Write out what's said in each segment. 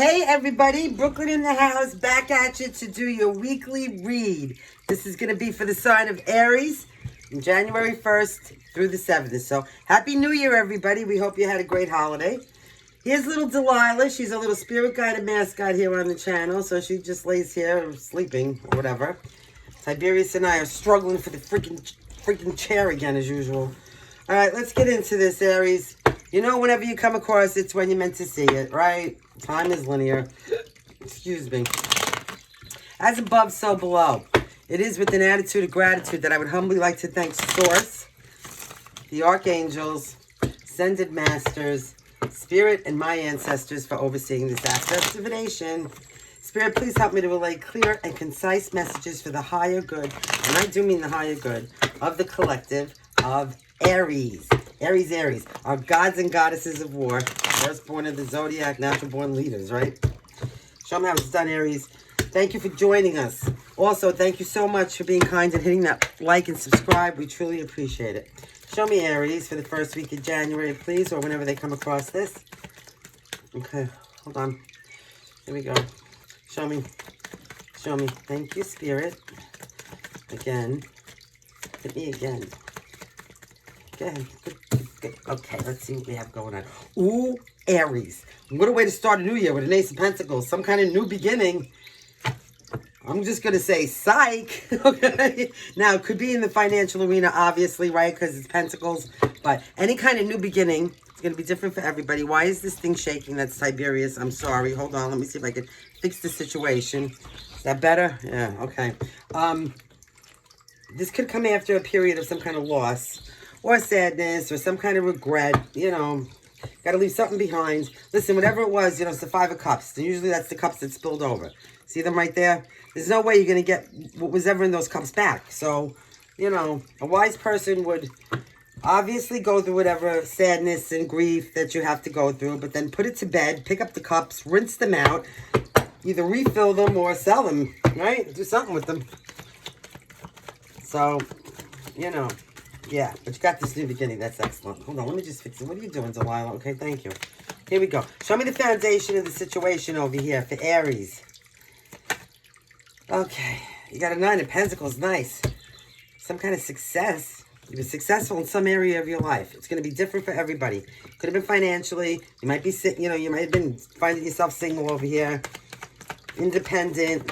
Hey everybody, Brooklyn in the house, back at you to do your weekly read. This is going to be for the sign of Aries from January 1st through the 7th. So, Happy New Year everybody. We hope you had a great holiday. Here's little Delilah. She's a little spirit guide and mascot here on the channel. So she just lays here sleeping or whatever. Tiberius and I are struggling for the freaking chair again as usual. All right, let's get into this, Aries. You know, whenever you come across it's when you're meant to see it, right? Time is linear. Excuse me. As above, so below. It is with an attitude of gratitude that I would humbly like to thank Source, the Archangels, Ascended Masters, Spirit, and my ancestors for overseeing this aspect of divination. Spirit, please help me to relay clear and concise messages for the higher good, and I do mean the higher good, of the collective of Aries. Aries, our gods and goddesses of war, firstborn of the zodiac, natural-born leaders, right? Show them how it's done, Aries. Thank you for joining us. Also, thank you so much for being kind and hitting that like and subscribe. We truly appreciate it. Show me Aries for the first week of January, please, or whenever they come across this. Okay, hold on. Here we go. Show me. Show me. Thank you, Spirit. Again. Hit me again. Good. Okay, let's see what we have going on. Ooh, Aries. What a way to start a new year with an Ace of Pentacles. Some kind of new beginning. I'm just going to say psych. Okay. Now, it could be in the financial arena, obviously, right? Because it's Pentacles. But any kind of new beginning, it's going to be different for everybody. Why is this thing shaking? That's Tiberius. I'm sorry. Hold on. Let me see if I can fix the situation. Is that better? Yeah, okay. This could come after a period of some kind of loss or sadness or some kind of regret, you know. Got to leave something behind. Listen, whatever it was, you know, it's the Five of Cups. And usually that's the cups that spilled over. See them right there? There's no way you're going to get what was ever in those cups back. So, you know, a wise person would obviously go through whatever sadness and grief that you have to go through, but then put it to bed, pick up the cups, rinse them out, either refill them or sell them, right? Do something with them. So, you know. Yeah, but you got this new beginning. That's excellent. Hold on, let me just fix it. What are you doing, Delilah? Okay, thank you. Here we go. Show me the foundation of the situation over here for Aries. Okay, you got a Nine of Pentacles. Nice. Some kind of success. You were successful in some area of your life. It's going to be different for everybody. Could have been financially. You might be, you know, you might have been finding yourself single over here. Independent.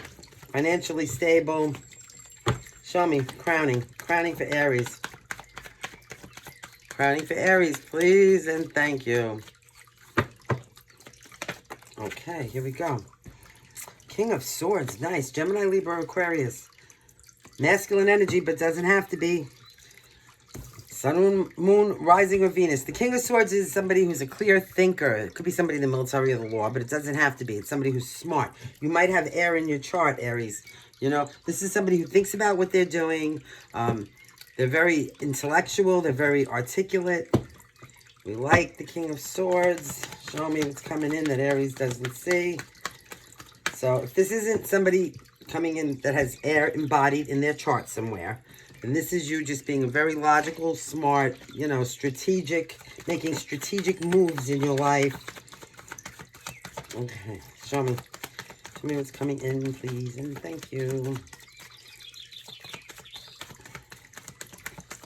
Financially stable. Show me. Crowning. Crowning for Aries. Crowning for Aries, please, and thank you. Okay, here we go. King of Swords, nice. Gemini, Libra, Aquarius. Masculine energy, but doesn't have to be. Sun, Moon, Rising, or Venus. The King of Swords is somebody who's a clear thinker. It could be somebody in the military or the law, but it doesn't have to be. It's somebody who's smart. You might have air in your chart, Aries. You know, this is somebody who thinks about what they're doing. They're very intellectual. They're very articulate. We like the King of Swords. Show me what's coming in that Aries doesn't see. So if this isn't somebody coming in that has air embodied in their chart somewhere, then this is you just being a very logical, smart, you know, strategic, making strategic moves in your life. Okay, show me. Show me what's coming in, please, and thank you.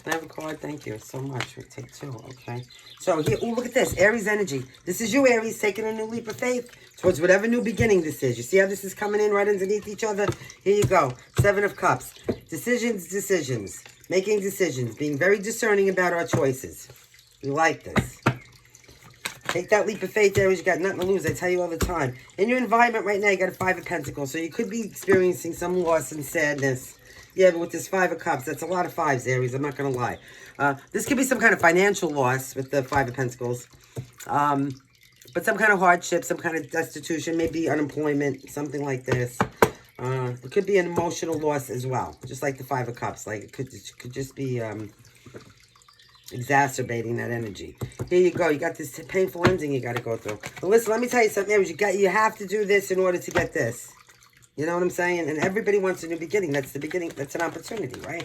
Can I have a card? Thank you so much. We'll take two. Okay. So here, oh, look at this. Aries energy. This is you, Aries, taking a new leap of faith towards whatever new beginning this is. You see how this is coming in right underneath each other? Here you go. Seven of Cups. Decisions. Making decisions. Being very discerning about our choices. We like this. Take that leap of faith, Aries. You got nothing to lose. I tell you all the time. In your environment right now, you got a Five of Pentacles. So you could be experiencing some loss and sadness. Yeah, but with this Five of Cups, that's a lot of fives, Aries. I'm not going to lie. This could be some kind of financial loss with the Five of Pentacles. But some kind of hardship, some kind of destitution, maybe unemployment, something like this. It could be an emotional loss as well, just like the Five of Cups. Like, it could just be exacerbating that energy. Here you go. You got this painful ending you got to go through. But listen, let me tell you something, Aries. You have to do this in order to get this. You know what I'm saying? And everybody wants a new beginning. That's the beginning. That's an opportunity, right?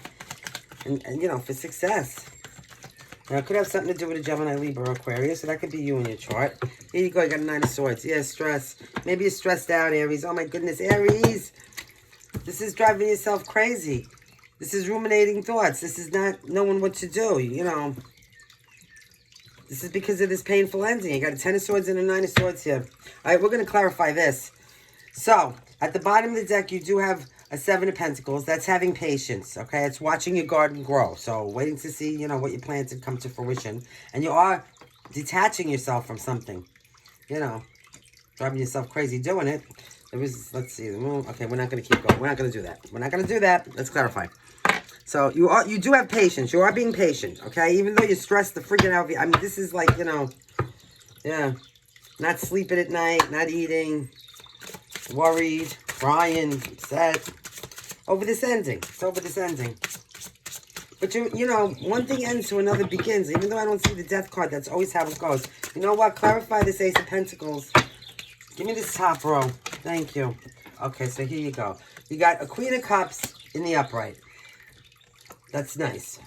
And you know, for success. Now, it could have something to do with a Gemini, Libra, or Aquarius, so that could be you in your chart. Here you go, you got a 9 of Swords. Yeah, stress. Maybe you're stressed out, Aries. Oh, my goodness, Aries. This is driving yourself crazy. This is ruminating thoughts. This is not knowing what to do, you know. This is because of this painful ending. You got a 10 of Swords and a 9 of Swords here. All right, we're going to clarify this. So, at the bottom of the deck, you do have a 7 of Pentacles. That's having patience, okay? It's watching your garden grow. So, waiting to see, you know, what you planted come to fruition. And you are detaching yourself from something. You know, driving yourself crazy doing it. There was, let's see, okay, we're not going to keep going. We're not going to do that. We're not going to do that. Let's clarify. So, you do have patience. You are being patient, okay? Even though you're stressed the freaking out. I mean, this is like, you know, yeah. Not sleeping at night, not eating, worried, crying, upset. Over this ending. It's over this ending. But, you know, one thing ends to another begins. Even though I don't see the death card, that's always how it goes. You know what? Clarify this Ace of Pentacles. Give me this top row. Thank you. Okay, so here you go. You got a Queen of Cups in the upright. That's nice.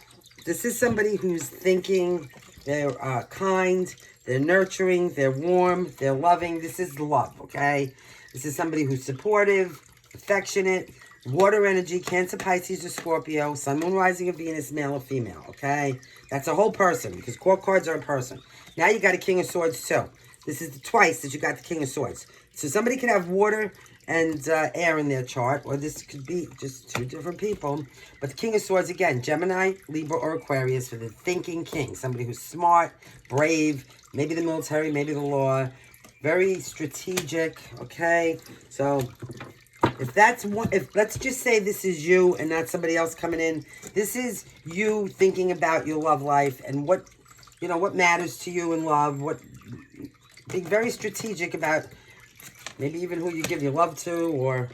This is somebody who's thinking, they're kind, they're nurturing, they're warm, they're loving. This is love, okay? This is somebody who's supportive, affectionate, water energy, Cancer, Pisces, or Scorpio, Sun, Moon, Rising, or Venus, male or female, okay? That's a whole person, because court cards are a person. Now you got a King of Swords, too. This is twice that you got the King of Swords. So somebody could have water and air in their chart, or this could be just two different people. But the King of Swords, again, Gemini, Libra, or Aquarius for the thinking king. Somebody who's smart, brave, maybe the military, maybe the law, very strategic, okay? So if that's one, if let's just say this is you and not somebody else coming in, this is you thinking about your love life and what, you know, what matters to you in love, what, being very strategic about maybe even who you give your love to, or,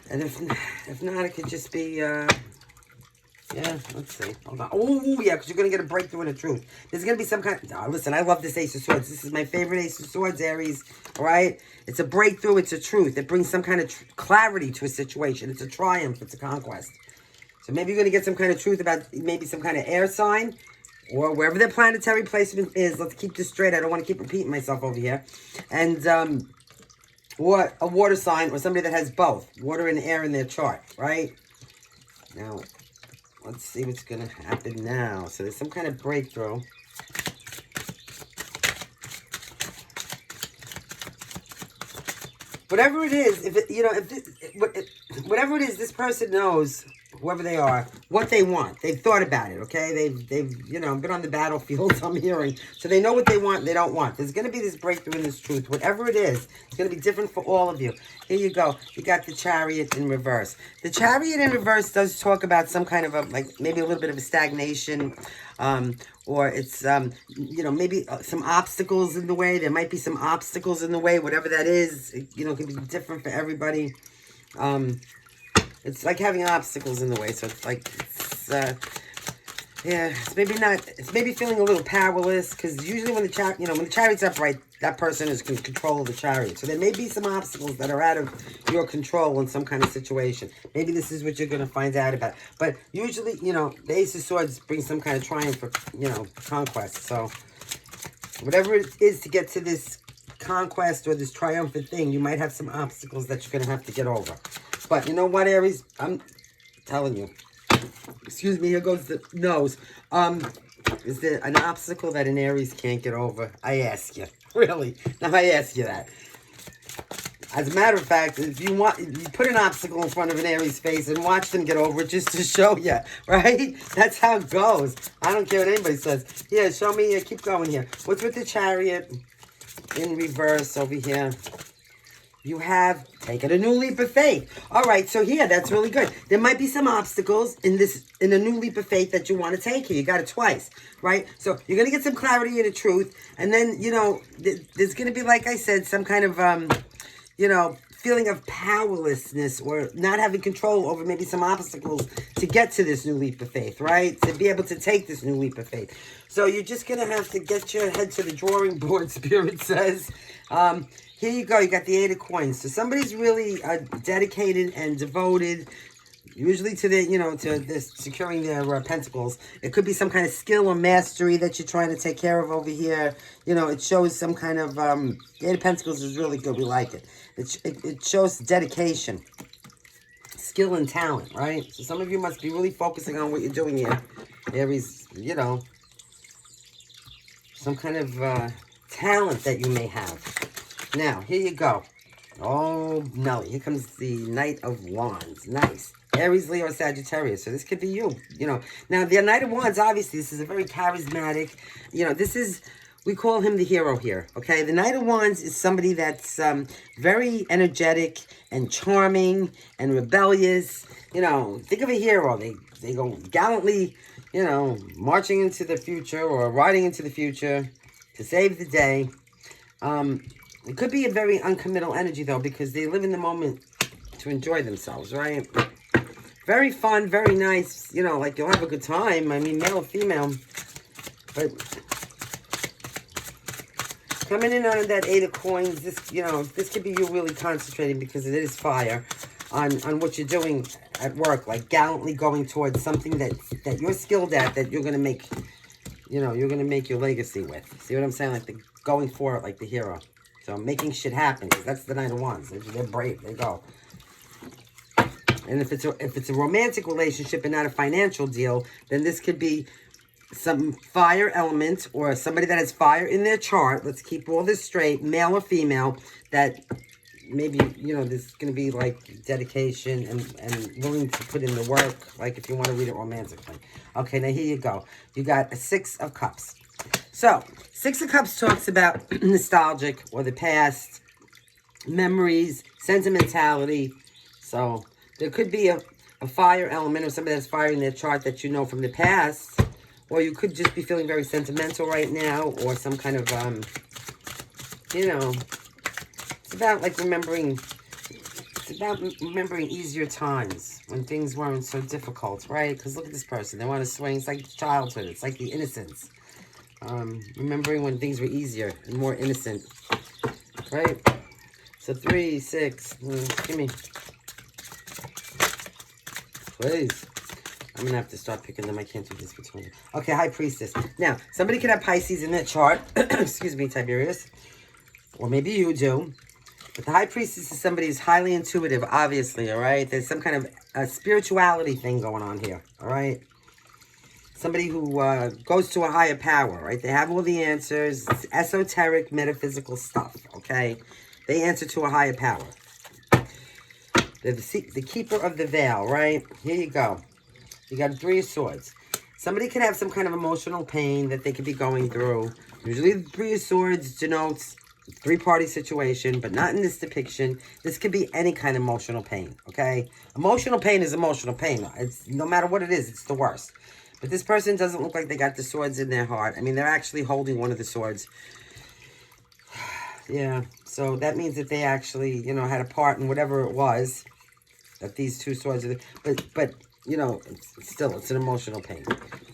and if not, it could just be, yeah, let's see, hold on. Oh, yeah, because you're going to get a breakthrough in the truth. There's going to be some kind of, listen, I love this Ace of Swords. This is my favorite Ace of Swords, Aries, all right? It's a breakthrough, it's a truth. It brings some kind of clarity to a situation. It's a triumph, it's a conquest. So maybe you're going to get some kind of truth about maybe some kind of air sign, or wherever their planetary placement is. Let's keep this straight. I don't want to keep repeating myself over here. And, or a water sign, or somebody that has both, water and air in their chart, right? Now, let's see what's going to happen now. So there's some kind of breakthrough. Whatever it is, if it, you know, if this, whatever it is, this person knows, whoever they are, what they want. They've thought about it, okay? They've you know, been on the battlefield, I'm hearing. So they know what they want and they don't want. There's going to be this breakthrough in this truth. Whatever it is, it's going to be different for all of you. Here you go. You got the Chariot in reverse. The Chariot in reverse does talk about some kind of a, like, maybe a little bit of a stagnation, or it's, you know, maybe some obstacles in the way. There might be some obstacles in the way, whatever that is. You know, it can be different for everybody. It's like having obstacles in the way. So it's like, it's, yeah, it's maybe not, it's maybe feeling a little powerless, because usually when the you know, when the chariot's upright, that person is in control of the chariot. So there may be some obstacles that are out of your control in some kind of situation. Maybe this is what you're going to find out about. But usually, you know, the Ace of Swords brings some kind of triumph or, you know, conquest. So whatever it is to get to this conquest or this triumphant thing, you might have some obstacles that you're going to have to get over. But you know what, Aries? I'm telling you. Excuse me, here goes the nose. Is there an obstacle that an Aries can't get over? I ask you. Really? Now I ask you that. As a matter of fact, if you want, you put an obstacle in front of an Aries face and watch them get over it just to show you, right? That's how it goes. I don't care what anybody says. Yeah, show me, keep going here. What's with the Chariot in reverse over here? You have taken a new leap of faith. All right, so here, that's really good. There might be some obstacles in a new leap of faith that you want to take here. You got it twice, right? So you're going to get some clarity in the truth. And then, you know, there's going to be, like I said, some kind of, you know, feeling of powerlessness or not having control over maybe some obstacles to get to this new leap of faith, right? To be able to take this new leap of faith. So you're just going to have to get your head to the drawing board, Spirit says. Here you go. You got the 8 of coins. So somebody's really dedicated and devoted Usually to the, to this securing their pentacles. It could be some kind of skill or mastery that you're trying to take care of over here. It shows some kind of, Eight of Pentacles is really good. We like it. It shows dedication, skill and talent, right? So some of you must be really focusing on what you're doing here. Aries, some kind of talent that you may have. Now, here you go. Oh, Nelly, here comes the Knight of Wands. Nice. Aries, Leo, Sagittarius. So this could be you, Now, the Knight of Wands, obviously, this is a very charismatic, we call him the hero here, okay? The Knight of Wands is somebody that's very energetic and charming and rebellious. Think of a hero. They go gallantly, marching into the future or riding into the future to save the day. It could be a very uncommittal energy, though, because they live in the moment to enjoy themselves, right? Very fun, very nice, like you'll have a good time. I mean, male or female. But coming in on that Eight of Coins, this could be you really concentrating because it is fire on what you're doing at work, like gallantly going towards something that you're skilled at, that you're going to make, you're going to make your legacy with. See what I'm saying? Like going for it like the hero. So making shit happen, because that's the Knight of Wands. They're brave. They go. And if it's a romantic relationship and not a financial deal, then this could be some fire element or somebody that has fire in their chart. Let's keep all this straight, male or female, that maybe, there's going to be like dedication and willing to put in the work, like if you want to read it romantically. Okay, now here you go. You got a Six of Cups. So, Six of Cups talks about nostalgic or the past, memories, sentimentality. So, there could be a fire element or somebody that's fire in their chart that you know from the past. Or you could just be feeling very sentimental right now. Or some kind of, it's about like remembering easier times when things weren't so difficult, right? Because look at this person. They want to swing. It's like childhood. It's like the innocence. Remembering when things were easier and more innocent, right? So 3, 6, give me, please. I'm gonna have to start picking them. I can't do this between. Okay, High Priestess. Now, somebody could have Pisces in their chart. Excuse me, Tiberius, or maybe you do. But the High Priestess is somebody who's highly intuitive, obviously. All right, there's some kind of a spirituality thing going on here. All right. Somebody who goes to a higher power, right? They have all the answers. It's esoteric, metaphysical stuff, okay? They answer to a higher power. They're the keeper of the veil, right? Here you go. You got 3 of Swords. Somebody could have some kind of emotional pain that they could be going through. Usually the 3 of Swords denotes a 3-party situation, but not in this depiction. This could be any kind of emotional pain, okay? Emotional pain is emotional pain. It's no matter what it is, it's the worst. But this person doesn't look like they got the swords in their heart. I mean, they're actually holding one of the swords. Yeah, so that means that they actually, had a part in whatever it was that these 2 swords are. But it's an emotional pain.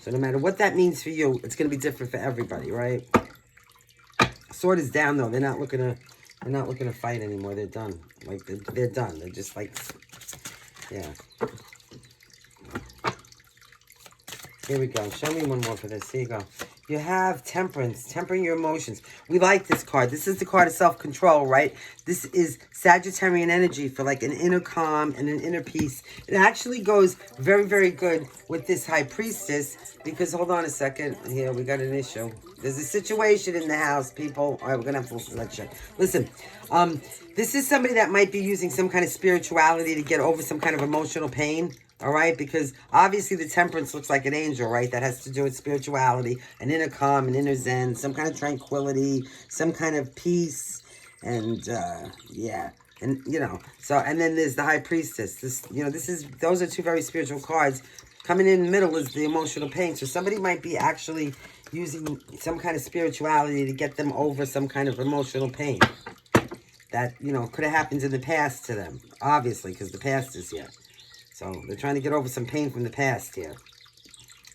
So no matter what that means for you, it's going to be different for everybody, right? Sword is down though. They're not looking to fight anymore. They're done. Like they're done. They're just like, yeah. Here we go. Show me one more for this. Here you go. You have Temperance. Tempering your emotions. We like this card. This is the card of self-control, right? This is Sagittarian energy for like an inner calm and an inner peace. It actually goes very, very good with this High Priestess because, hold on a second. Here, we got an issue. There's a situation in the house, people. All right, we're going to have to listen to that shit. Listen, this is somebody that might be using some kind of spirituality to get over some kind of emotional pain. All right, because obviously the Temperance looks like an angel, right? That has to do with spirituality, an inner calm, an inner zen, some kind of tranquility, some kind of peace, and yeah, and so and then there's the High Priestess. Those are 2 very spiritual cards. Coming in the middle is the emotional pain. So somebody might be actually using some kind of spirituality to get them over some kind of emotional pain that could have happened in the past to them, obviously, because the past is here. So they're trying to get over some pain from the past here.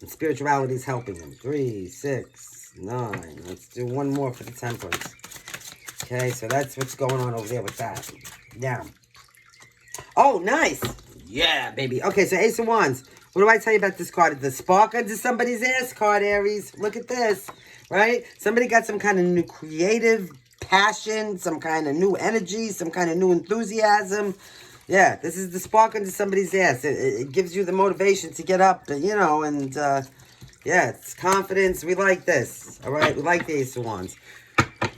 And spirituality is helping them. 3, 6, 9. Let's do one more for the Temperance. Okay, so that's what's going on over there with that. Now. Oh, nice. Yeah, baby. Okay, so Ace of Wands. What do I tell you about this card? The spark under somebody's ass card, Aries. Look at this, right? Somebody got some kind of new creative passion, some kind of new energy, some kind of new enthusiasm. Yeah, this is the spark under somebody's ass. It gives you the motivation to get up, you know, and, yeah, it's confidence. We like this, all right? We like the Ace of Wands.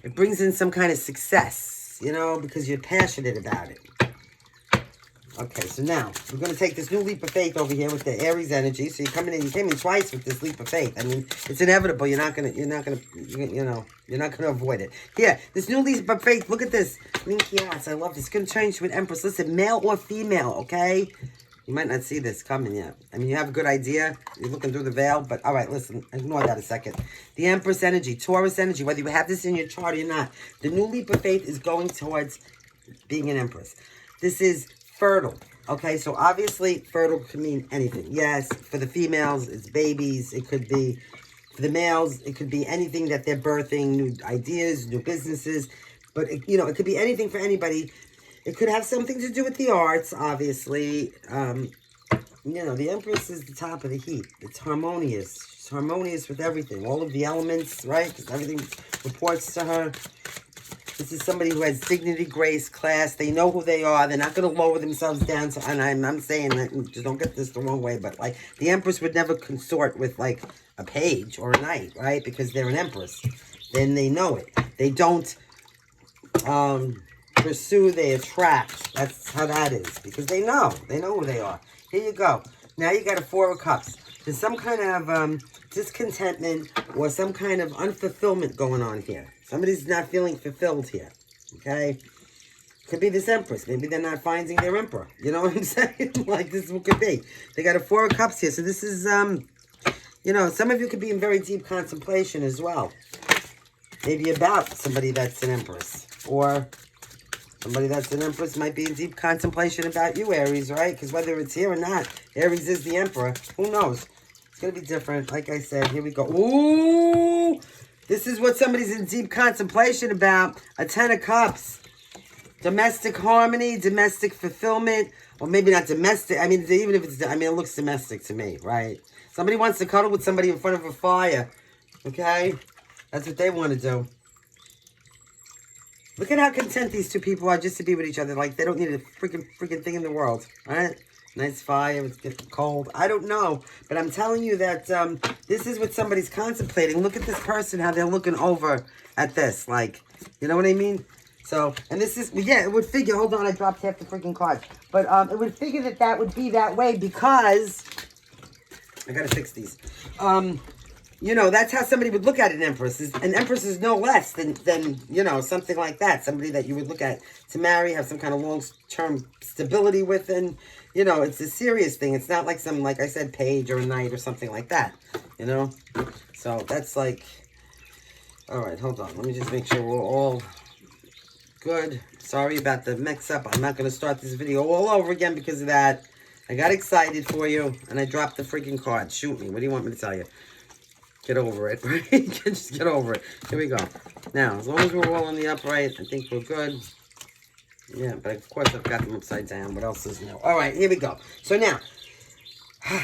It brings in some kind of success, you know, because you're passionate about it. Okay, so now we're going to take this new leap of faith over here with the Aries energy. So you came in twice with this leap of faith. I mean, it's inevitable. You're not going to avoid it. Here, this new leap of faith. Look at this. Yes, I love this. It's going to turn into an empress. Listen, male or female, okay? You might not see this coming yet. I mean, you have a good idea. You're looking through the veil, but all right, listen, ignore that a second. The Empress energy, Taurus energy, whether you have this in your chart or not, the new leap of faith is going towards being an Empress. This is fertile, okay? So obviously, fertile can mean anything. Yes, for the females, it's babies. It could be, for the males, it could be anything that they're birthing, new ideas, new businesses. But, you know, it could be anything for anybody. It could have something to do with the arts, obviously. You know, the Empress is the top of the heap. It's harmonious. She's harmonious with everything. All of the elements, right? Because everything reports to her. This is somebody who has dignity, grace, class. They know who they are. They're not going to lower themselves down. And I'm saying that, just don't get this the wrong way, but, like, the Empress would never consort with, like, a page or a knight, right? Because they're an Empress. Then they know it. They don't, pursue, they attract. That's how that is. Because they know who they are. Here you go. Now you got a Four of Cups. There's some kind of discontentment or some kind of unfulfillment going on here. Somebody's not feeling fulfilled here. Okay? Could be this Empress. Maybe they're not finding their Emperor. You know what I'm saying? Like, this is what could be. They got a Four of Cups here. So this is, you know, some of you could be in very deep contemplation as well. Maybe about somebody that's an Empress. Or somebody that's an Empress might be in deep contemplation about you, Aries, right? Because whether it's here or not, Aries is the Emperor. Who knows? It's going to be different. Like I said, here we go. Ooh! This is what somebody's in deep contemplation about. A Ten of Cups. Domestic harmony, domestic fulfillment. Or maybe not domestic. I mean, even if it's, I mean, it looks domestic to me, right? Somebody wants to cuddle with somebody in front of a fire. Okay? That's what they want to do. Look at how content these two people are just to be with each other. Like, they don't need a freaking thing in the world. All right? Nice fire. It's getting cold. I don't know. But I'm telling you that this is what somebody's contemplating. Look at this person, how they're looking over at this. Like, you know what I mean? So, and this is, yeah, it would figure. Hold on, I dropped half the freaking cards. But it would figure that that would be that way because, I got to fix these. You know, that's how somebody would look at an Empress. An Empress is no less than, you know, something like that. Somebody that you would look at to marry, have some kind of long-term stability with. And, you know, it's a serious thing. It's not like some, like I said, page or a knight or something like that, you know. So that's like, all right, hold on. Let me just make sure we're all good. Sorry about the mix-up. I'm not going to start this video all over again because of that. I got excited for you, and I dropped the freaking card. Shoot me. What do you want me to tell you? Get over it, right? Just get over it. Here we go. Now, as long as we're all in the upright, I think we're good. Yeah, but of course I've got them upside down. What else is new? All right, here we go. So now,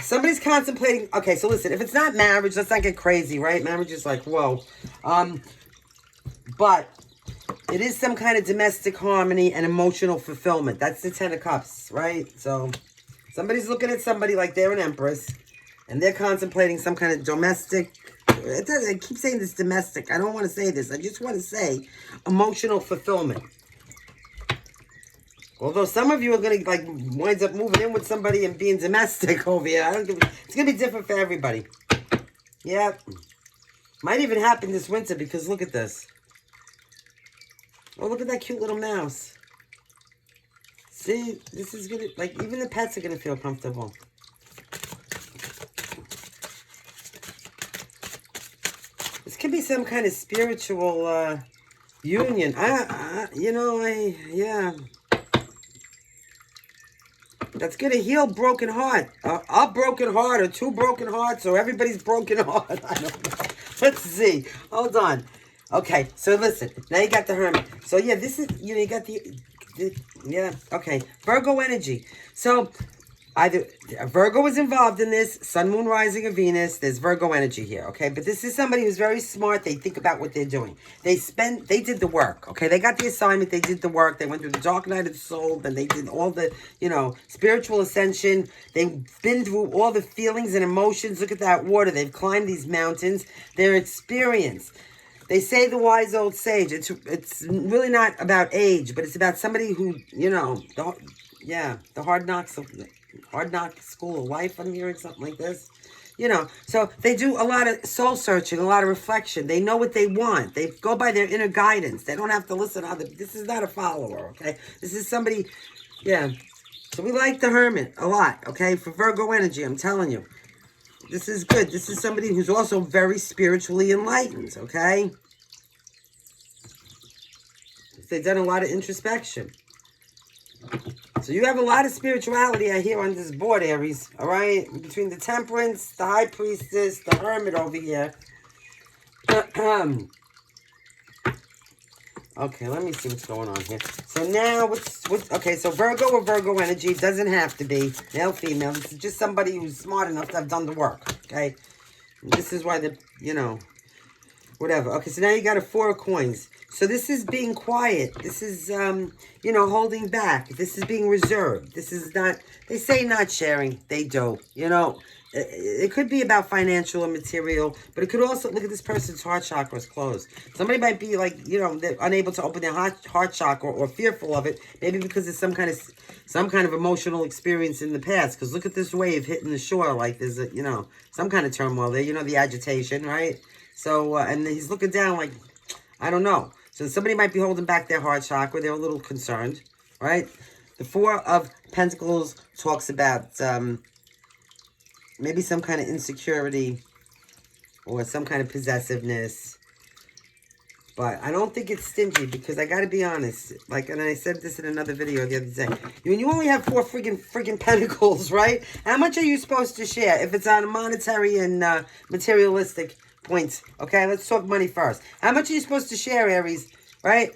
somebody's contemplating. Okay, so listen, if it's not marriage, let's not get crazy, right? Marriage is like, whoa. But it is some kind of domestic harmony and emotional fulfillment. That's the Ten of Cups, right? So somebody's looking at somebody like they're an Empress. And they're contemplating some kind of domestic, I keep saying this domestic. I don't want to say this. I just want to say emotional fulfillment. Although some of you are going to, like, wind up moving in with somebody and being domestic over here. It's going to be different for everybody. Yeah. Might even happen this winter because look at this. Oh, look at that cute little mouse. See, this is going to, like, even the pets are going to feel comfortable. This could be some kind of spiritual union. Yeah. That's going to heal broken heart. A broken heart or two broken hearts or everybody's broken heart. I don't know. Let's see. Hold on. Okay, so listen. Now you got the Hermit. So, yeah, this is, you know, you got the yeah, okay. Virgo energy. So, Either Virgo is involved in this, Sun, Moon, Rising, or Venus. There's Virgo energy here, okay? But this is somebody who's very smart. They think about what they're doing. They did the work, okay? They got the assignment. They did the work. They went through the dark night of the soul. Then they did all the, spiritual ascension. They've been through all the feelings and emotions. Look at that water. They've climbed these mountains. They're experienced. They say the wise old sage. It's really not about age, but it's about somebody who, the hard knock school of life. I'm hearing something like this. So they do a lot of soul searching, a lot of reflection. They know what they want. They go by their inner guidance. They don't have to listen to other. This is not a follower, okay? This is somebody, So we like the Hermit a lot, okay? For Virgo energy, I'm telling you. This is good. This is somebody who's also very spiritually enlightened, okay? They've done a lot of introspection. So you have a lot of spirituality I hear on this board, Aries, all right? Between the Temperance, the High Priestess, the Hermit over here. Okay, let me see what's going on here. So now, okay, so Virgo or Virgo energy doesn't have to be male, female. This is just somebody who's smart enough to have done the work, okay? And this is why whatever. Okay, so now you got a 4 of coins. So this is being quiet. This is, holding back. This is being reserved. This is not, they say not sharing. They do. It could be about financial and material, but it could also, look at this person's heart chakra is closed. Somebody might be like, they're unable to open their heart chakra or fearful of it, maybe because of some kind of emotional experience in the past. Because look at this wave hitting the shore, like there's some kind of turmoil there, the agitation, right? So, and he's looking down like, I don't know. So somebody might be holding back their heart chakra. They're a little concerned, right? The 4 of Pentacles talks about maybe some kind of insecurity or some kind of possessiveness. But I don't think it's stingy because I got to be honest. And I said this in another video the other day. When you only have 4 friggin' pentacles, right? How much are you supposed to share if it's on monetary and materialistic points? Okay, let's talk money first. How much are you supposed to share, Aries? Right?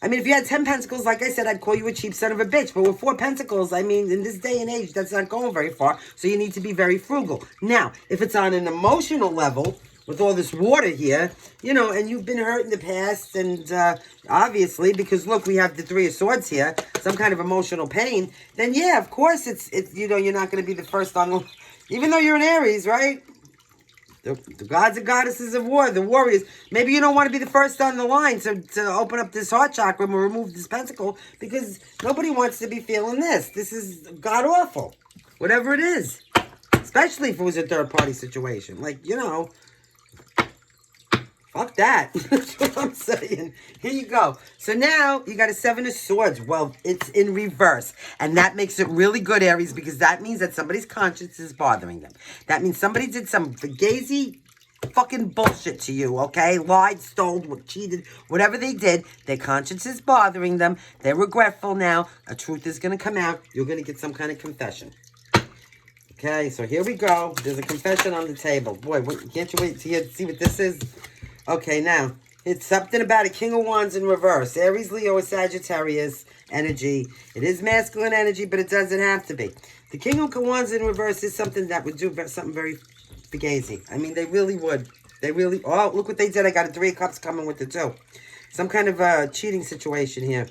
I mean, if you had 10 pentacles, like I said, I'd call you a cheap son of a bitch. But with 4 pentacles, I mean, in this day and age, that's not going very far. So you need to be very frugal. Now, if it's on an emotional level, with all this water here, and you've been hurt in the past, and obviously, because look, we have the 3 of Swords here, some kind of emotional pain, then yeah, of course, it's you're not going to be the first on the, even though you're an Aries, right? The gods and goddesses of war, the warriors. Maybe you don't want to be the first on the line to open up this heart chakra and remove this pentacle because nobody wants to be feeling this. This is god-awful, whatever it is. Especially if it was a third-party situation. Fuck that. That's what I'm saying. Here you go. So now you got a 7 of Swords. Well, it's in reverse. And that makes it really good, Aries, because that means that somebody's conscience is bothering them. That means somebody did some fugazi fucking bullshit to you, okay? Lied, stole, cheated, whatever they did. Their conscience is bothering them. They're regretful now. A truth is going to come out. You're going to get some kind of confession. Okay, so here we go. There's a confession on the table. Boy, can't you wait to see what this is? Okay, now, it's something about a King of Wands in reverse. Aries, Leo, or Sagittarius energy. It is masculine energy, but it doesn't have to be. The King of Wands in reverse is something that would do something very fugazi. I mean, they really would. Oh, look what they did. I got a 3 of Cups coming with the 2. Some kind of cheating situation here.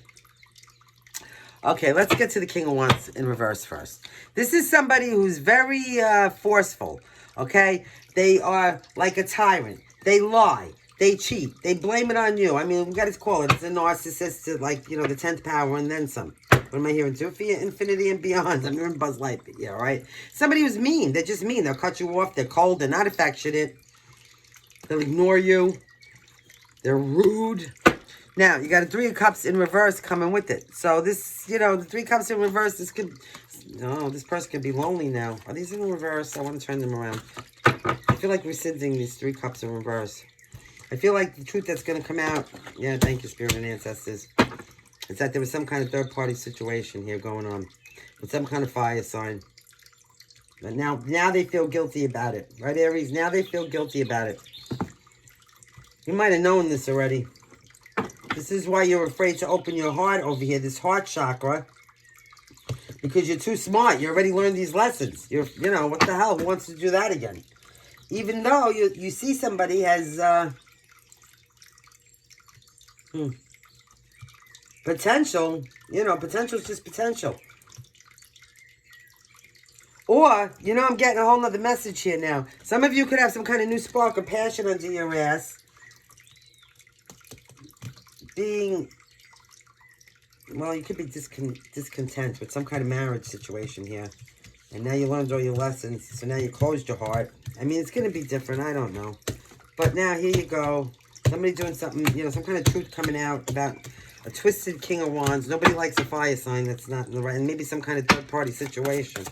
Okay, let's get to the King of Wands in reverse first. This is somebody who's very forceful, okay? They are like a tyrant. They lie. They cheat. They blame it on you. I mean, we got to call it. It's a narcissist to, the 10th power and then some. What am I hearing? To infinity and beyond. I'm hearing Buzz Lightyear, all right? Somebody who's mean. They're just mean. They'll cut you off. They're cold. They're not affectionate. They'll ignore you. They're rude. Now, you got a 3 of Cups in reverse coming with it. So this, the 3 Cups in reverse, this person could be lonely now. Are these in reverse? I want to turn them around. I feel like rescinding these 3 Cups in reverse. I feel like the truth that's going to come out, yeah, thank you, Spirit and Ancestors, is that there was some kind of third-party situation here going on with some kind of fire sign. But now they feel guilty about it. Right, Aries? Now they feel guilty about it. You might have known this already. This is why you're afraid to open your heart over here, this heart chakra. Because you're too smart. You already learned these lessons. You know, what the hell? Who wants to do that again? Even though you see somebody has potential, you know, potential is just potential. Or, you know, I'm getting a whole nother message here now. Some of you could have some kind of new spark of passion under your ass. Being, well, you could be discontent with some kind of marriage situation here. And now you learned all your lessons, so now you closed your heart. I mean, it's going to be different, I don't know. But now, here you go. Somebody doing something, you know, some kind of truth coming out about a twisted King of Wands. Nobody likes a fire sign that's not in the right, and maybe some kind of third-party situation.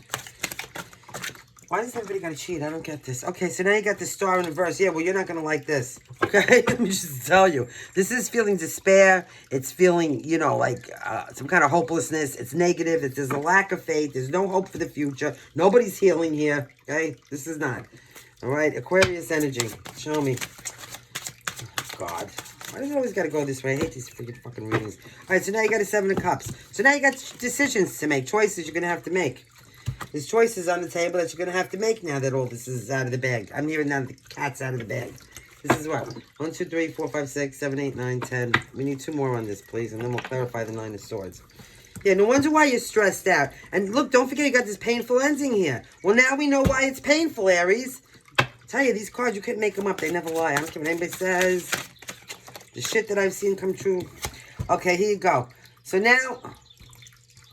Why does everybody got to cheat? I don't get this. Okay, so now you got the Star in reverse. Yeah, well, you're not going to like this. Okay? Let me just tell you. This is feeling despair. It's feeling, you know, like some kind of hopelessness. It's negative. There's a lack of faith. There's no hope for the future. Nobody's healing here. Okay? This is not. All right? Aquarius energy. Show me. Oh, God. Why does it always got to go this way? I hate these freaking fucking readings. All right, so now you got a 7 of Cups. So now you got decisions to make. Choices you're going to have to make. There's choices on the table that you're going to have to make now that all this is out of the bag. I'm hearing now the cat's out of the bag. This is what? 1, 2, 3, 4, 5, 6, 7, 8, 9, 10. We need 2 more on this, please, and then we'll clarify the 9 of Swords. Yeah, no wonder why you're stressed out. And look, don't forget you got this painful ending here. Well, now we know why it's painful, Aries. I tell you, these cards, you couldn't make them up. They never lie. I don't care what anybody says. The shit that I've seen come true. Okay, here you go. So now,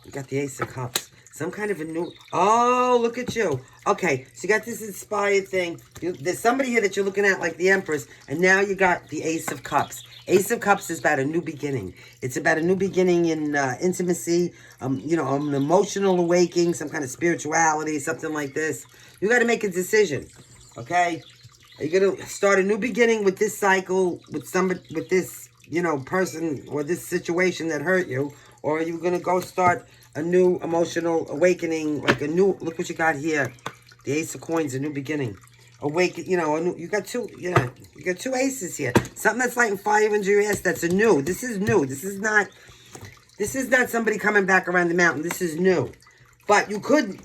you got the Ace of Cups. Some kind of a new... Oh, look at you. Okay, so you got this inspired thing. There's somebody here that you're looking at like the Empress, and now you got the Ace of Cups. Ace of Cups is about a new beginning. It's about a new beginning in intimacy, you know, an emotional awakening, some kind of spirituality, something like this. You got to make a decision, okay? Are you going to start a new beginning with this cycle, with somebody, with this, you know, person or this situation that hurt you? Or are you going to go start a new emotional awakening, like a new, look what you got here. The Ace of Coins, a new beginning. Awaken, you know, you got two aces here. Something that's lighting fire under your ass, that's a new. This is new. This is not somebody coming back around the mountain. This is new. But you could,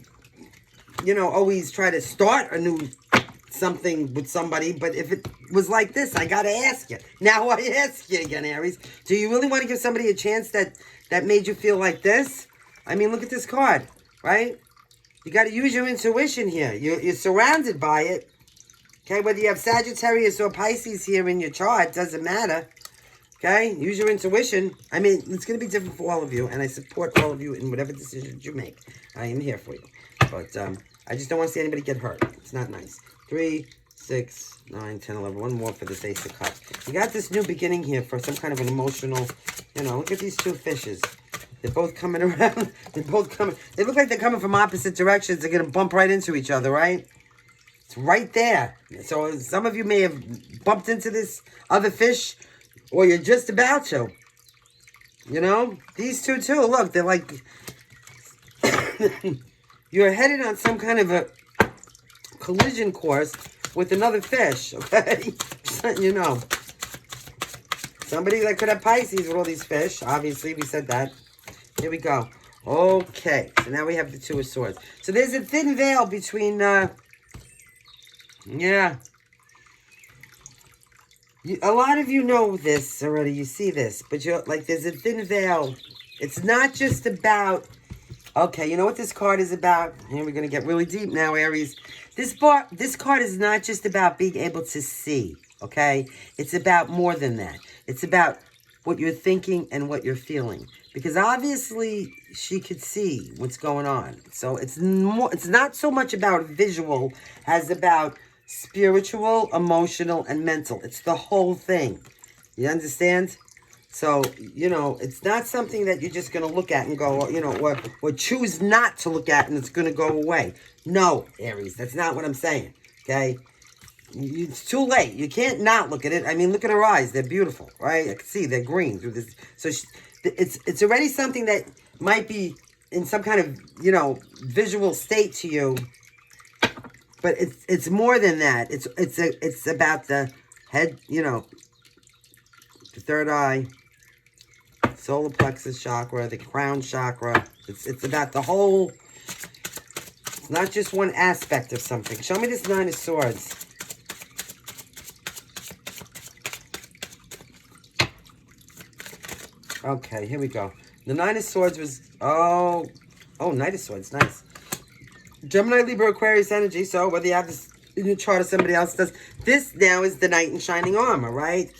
you know, always try to start a new something with somebody, but if it was like this, I gotta ask you. Now I ask you again, Aries. Do you really want to give somebody a chance that made you feel like this? I mean, look at this card, right? You got to use your intuition here. You're surrounded by it. Okay, whether you have Sagittarius or Pisces here in your chart, doesn't matter. Okay, use your intuition. I mean, it's going to be different for all of you, and I support all of you in whatever decisions you make. I am here for you. But I just don't want to see anybody get hurt. It's not nice. 3, 6, 9, 10, 11. One more for this Ace of Cups. You got this new beginning here for some kind of an emotional, you know, look at these 2 fishes. They're both coming around. They're both coming. They look like they're coming from opposite directions. They're going to bump right into each other, right? It's right there. So some of you may have bumped into this other fish, or you're just about to. You know? These 2 too. Look, they're like... You're headed on some kind of a collision course with another fish, okay? Just letting you know. Somebody that could have Pisces with all these fish. Obviously, we said that. Here we go. Okay. So now we have the 2 of Swords. So there's a thin veil between, yeah. A lot of you know this already. You see this. But you're like, there's a thin veil. It's not just about, okay, you know what this card is about? Here we're going to get really deep now, Aries. This card is not just about being able to see, okay? It's about more than that. It's about what you're thinking and what you're feeling. Because obviously she could see what's going on. So it's not so much about visual as about spiritual, emotional, and mental. It's the whole thing. You understand? So, you know, it's not something that you're just going to look at and go, you know, or choose not to look at and it's going to go away. No, Aries, that's not what I'm saying, okay? It's too late. You can't not look at it. I mean, look at her eyes. They're beautiful, right? I can see they're green through this. So it's already something that might be in some kind of, you know, visual state to you. But it's more than that. It's about the head, you know, the third eye. solar plexus chakra, the crown chakra. It's about the whole, it's not just one aspect of something. Show me this Nine of Swords. Okay, here we go. The Nine of Swords was, oh, Knight of Swords, nice. Gemini, Libra, Aquarius energy, so whether you have this in your chart or somebody else does, this now is the Knight in Shining Armor, right?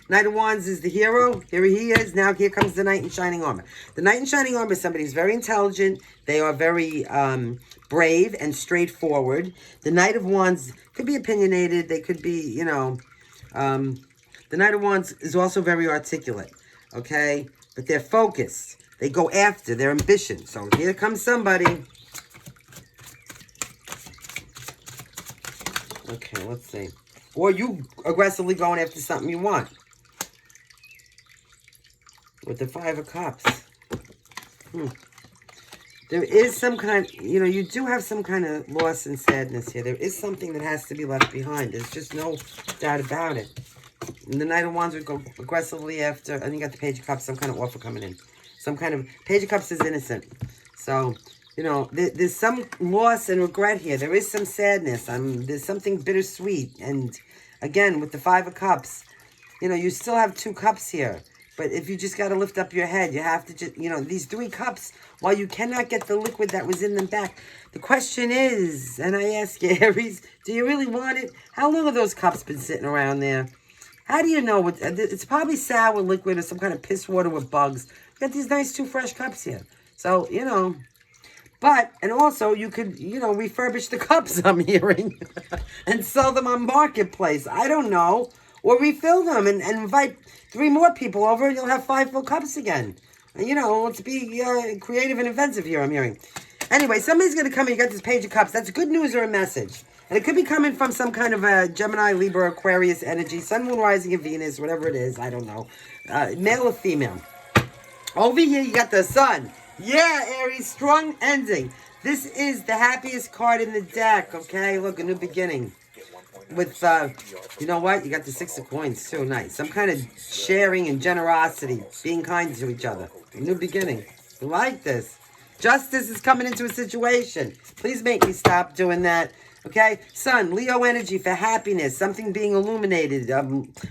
Knight of Wands is the hero. Here he is. Now here comes the Knight in Shining Armor. The Knight in Shining Armor is somebody who's very intelligent. They are very brave and straightforward. The Knight of Wands could be opinionated. They could be, you know, the Knight of Wands is also very articulate, okay? But they're focused. They go after their ambition. So here comes somebody. Okay, let's see. Or you aggressively going after something you want. With the Five of Cups. There is some kind, you know, you do have some kind of loss and sadness here. There is something that has to be left behind. There's just no doubt about it. And the Knight of Wands would go aggressively after, and you got the Page of Cups, some kind of offer coming in. Some kind of, Page of Cups is innocent. So, you know, there's some loss and regret here. There is some sadness. There's something bittersweet. And again, with the Five of Cups, you know, you still have 2 cups here. But if you just got to lift up your head, you have to just, you know, these 3 cups, while you cannot get the liquid that was in them back, the question is, and I ask you, Aries, do you really want it? How long have those cups been sitting around there? How do you know? It's probably sour liquid or some kind of piss water with bugs. You got these nice 2 fresh cups here. So, you know, but, and also you could, you know, refurbish the cups, I'm hearing, and sell them on Marketplace. I don't know. Or refill them and invite 3 more people over and you'll have 5 full cups again. You know, let's be creative and inventive here, I'm hearing. Anyway, somebody's going to come and you got this Page of Cups. That's good news or a message. And it could be coming from some kind of a Gemini, Libra, Aquarius energy, Sun, Moon, Rising, and Venus, whatever it is. I don't know. Male or female. Over here, you got the Sun. Yeah, Aries, strong ending. This is the happiest card in the deck, okay? Look, a new beginning. With, you know what? You got the 6 of Coins, too. Nice. Some kind of sharing and generosity. Being kind to each other. A new beginning. I like this. Justice is coming into a situation. Please make me stop doing that. Okay? Sun, Leo energy for happiness. Something being illuminated.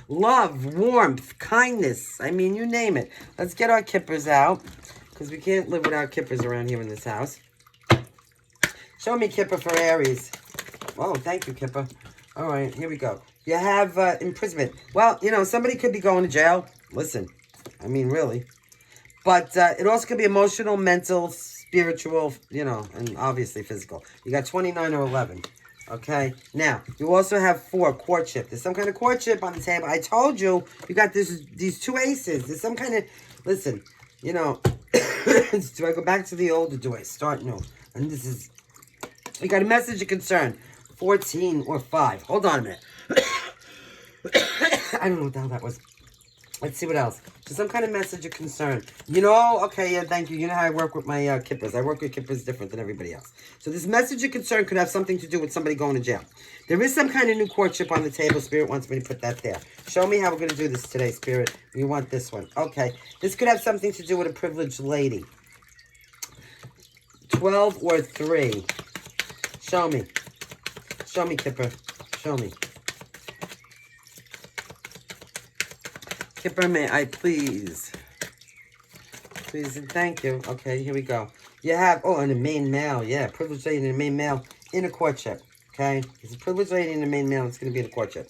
Love, warmth, kindness. I mean, you name it. Let's get our kippers out. Because we can't live without kippers around here in this house. Show me kipper for Aries. Oh, thank you, kipper. All right, here we go. You have imprisonment. Well, you know, somebody could be going to jail. Listen, I mean, really. But it also could be emotional, mental, spiritual, you know, and obviously physical. You got 29 or 11. Okay? Now, you also have 4, courtship. There's some kind of courtship on the table. I told you, you got these 2 aces. There's some kind of, listen, you know, do I go back to the old or do I start new? And this is, you got a message of concern. 14 or 5. Hold on a minute. I don't know what the hell that was. Let's see what else. So some kind of message of concern. You know, okay, yeah, thank you. You know how I work with my kippers. I work with kippers different than everybody else. So this message of concern could have something to do with somebody going to jail. There is some kind of new courtship on the table. Spirit wants me to put that there. Show me how we're going to do this today, Spirit. You want this one. Okay. This could have something to do with a privileged lady. 12 or 3. Show me. Show me, Kipper. Show me. Kipper, may I please? Please and thank you. Okay, here we go. You have, oh, and a main male. Yeah, privileged lady and a main male in a courtship. Okay? It's a privileged lady and a main male. It's going to be in a courtship.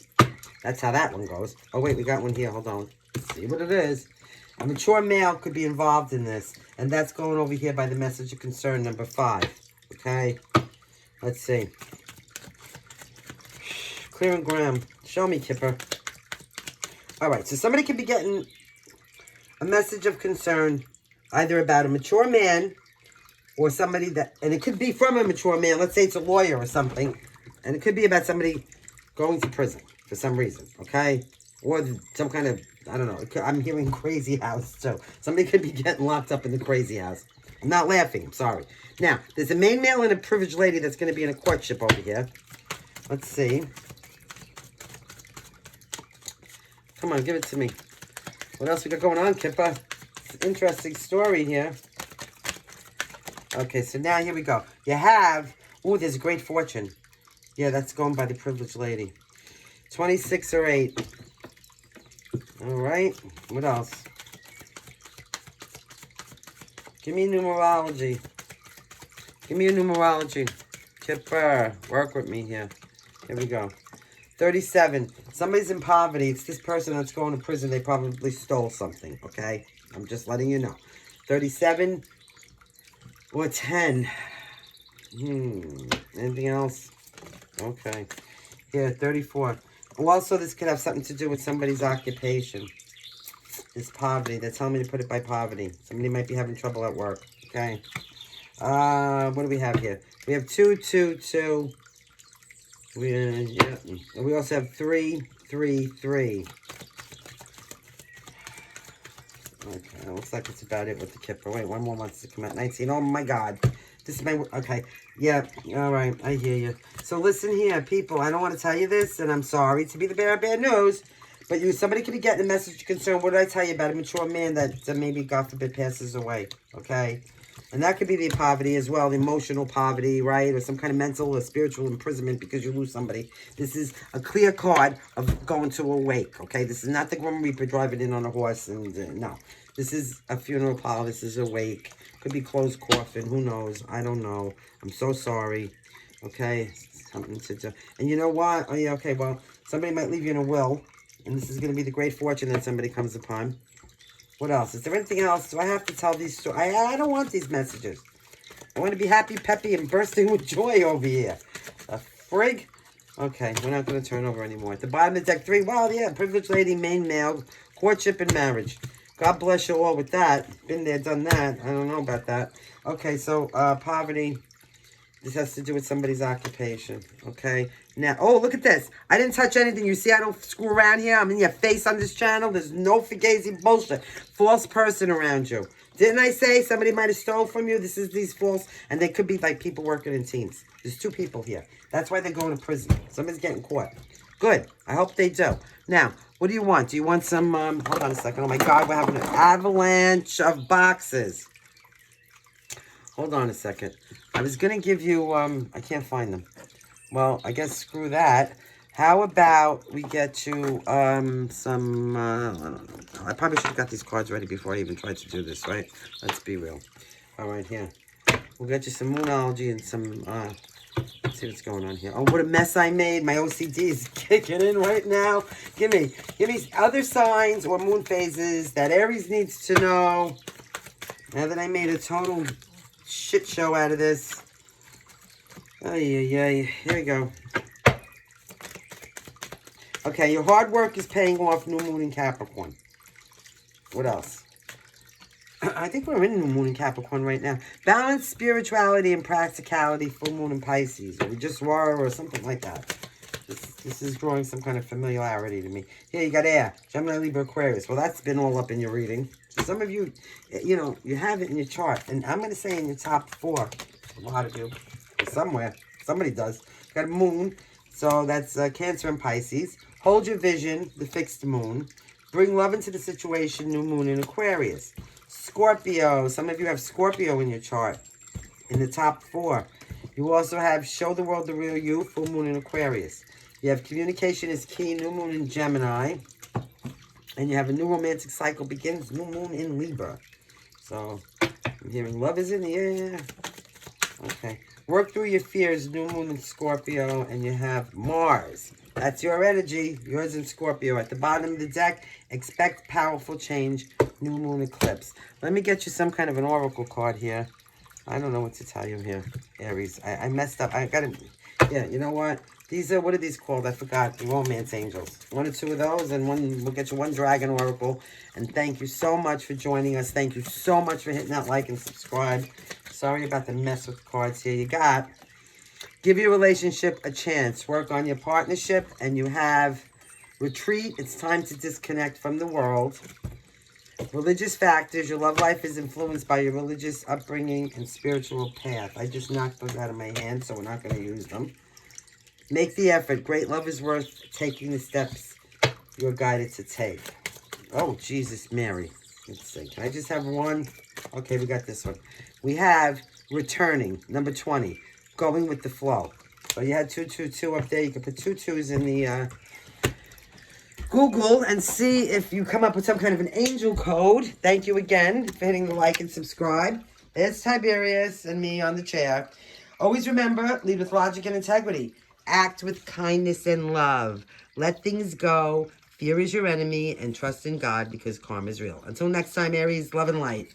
That's how that one goes. Oh, wait, we got one here. Hold on. Let's see what it is. A mature male could be involved in this. And that's going over here by the message of concern, number 5. Okay? Let's see. Clear and Graham. Show me, Kipper. All right, so somebody could be getting a message of concern either about a mature man or somebody that, and it could be from a mature man. Let's say it's a lawyer or something. And it could be about somebody going to prison for some reason, okay? Or some kind of, I don't know. I'm hearing crazy house, too. Somebody could be getting locked up in the crazy house. I'm not laughing. I'm sorry. Now, there's a main male and a privileged lady that's going to be in a courtship over here. Let's see. Come on, give it to me. What else we got going on, Kipper? It's an interesting story here. Okay, so now here we go. You have, oh, there's great fortune. Yeah, that's going by the privileged lady. 26 or 8. All right, what else? Give me numerology. Give me a numerology. Kipper, work with me here. Here we go. 37. Somebody's in poverty. It's this person that's going to prison. They probably stole something, okay? I'm just letting you know. 37 or 10. Anything else? Okay. Here, 34. Oh, also, this could have something to do with somebody's occupation. This poverty. They're telling me to put it by poverty. Somebody might be having trouble at work, okay? What do we have here? We have 2, 2, 2. We also have 3, 3, 3. Okay, looks like it's about it with the Kipper. Wait, one more wants to come out. 19. Oh my God. This is my, okay. Yeah, all right, I hear you. So listen here, people. I don't want to tell you this, and I'm sorry to be the bearer of bad news, but somebody could be getting a message of concern. What did I tell you about a mature man that maybe, God forbid, passes away, okay? And that could be the poverty as well, the emotional poverty, right? Or some kind of mental or spiritual imprisonment because you lose somebody. This is a clear card of going to a wake, okay? This is not the Grim Reaper driving in on a horse. And no, this is a funeral parlor. This is a wake. Could be closed coffin. Who knows? I don't know. I'm so sorry, okay? Something to do. And you know what? Oh, yeah, okay, well, somebody might leave you in a will. And this is going to be the great fortune that somebody comes upon. What else? Is there anything else? Do I have to tell these stories? I don't want these messages. I want to be happy, peppy, and bursting with joy over here. A frig? Okay, we're not going to turn over anymore. At the bottom of deck 3, well, yeah, privileged lady, main male, courtship and marriage. God bless you all with that. Been there, done that. I don't know about that. Okay, so poverty. This has to do with somebody's occupation. Okay. Now, oh, look at this. I didn't touch anything. You see I don't screw around here? I'm in your face on this channel. There's no fugazi bullshit. False person around you. Didn't I say somebody might have stole from you? This is these false. And they could be like people working in teams. There's 2 people here. That's why they're going to prison. Somebody's getting caught. Good. I hope they do. Now, what do you want? Do you want some, hold on a second. Oh my God, we're having an avalanche of boxes. Hold on a second. I was going to give you, I can't find them. Well, I guess screw that. How about we get you some, I don't know. I probably should have got these cards ready before I even tried to do this, right? Let's be real. All right, here. We'll get you some Moonology and some, let's see what's going on here. Oh, what a mess I made. My OCD is kicking in right now. Give me other signs or moon phases that Aries needs to know. Now that I made a total shit show out of this. Here we go. Okay, your hard work is paying off, new moon in Capricorn. What else? I think we're in new moon in Capricorn right now. Balance, spirituality, and practicality, full moon in Pisces. Or we just were, or something like that. This is drawing some kind of familiarity to me. Here, you got air. Gemini, Libra, Aquarius. Well, that's been all up in your reading. Some of you, you know, you have it in your chart. And I'm going to say in your top 4. A lot of you. Somewhere. Somebody does. Got a moon. So that's Cancer and Pisces. Hold your vision, the fixed moon. Bring love into the situation, new moon in Aquarius. Scorpio. Some of you have Scorpio in your chart. In the top 4. You also have show the world the real you, full moon in Aquarius. You have communication is key, new moon in Gemini. And you have a new romantic cycle begins, new moon in Libra. So, I'm hearing love is in the air. Okay. Work through your fears, new moon in Scorpio. And you have Mars. That's your energy, yours in Scorpio. At the bottom of the deck, expect powerful change, new moon eclipse. Let me get you some kind of an oracle card here. I don't know what to tell you here, Aries. I messed up. I got to, yeah, you know what? These are, what are these called? I forgot. The romance angels. 1 or 2 of those, and we'll get you 1 dragon oracle. And thank you so much for joining us. Thank you so much for hitting that like and subscribe. Sorry about the mess with cards here. You got, give your relationship a chance. Work on your partnership, and you have retreat. It's time to disconnect from the world. Religious factors. Your love life is influenced by your religious upbringing and spiritual path. I just knocked those out of my hand, so we're not going to use them. Make the effort. Great love is worth taking the steps you're guided to take. Oh, Jesus, Mary. Let's see. Can I just have one? Okay, we got this one. We have returning, number 20. Going with the flow. So you had 222 up there. You can put 2 2s in the Google and see if you come up with some kind of an angel code. Thank you again for hitting the like and subscribe. It's Tiberius and me on the chair. Always remember, lead with logic and integrity. Act with kindness and love. Let things go. Fear is your enemy, and trust in God because karma is real. Until next time, Aries, love and light.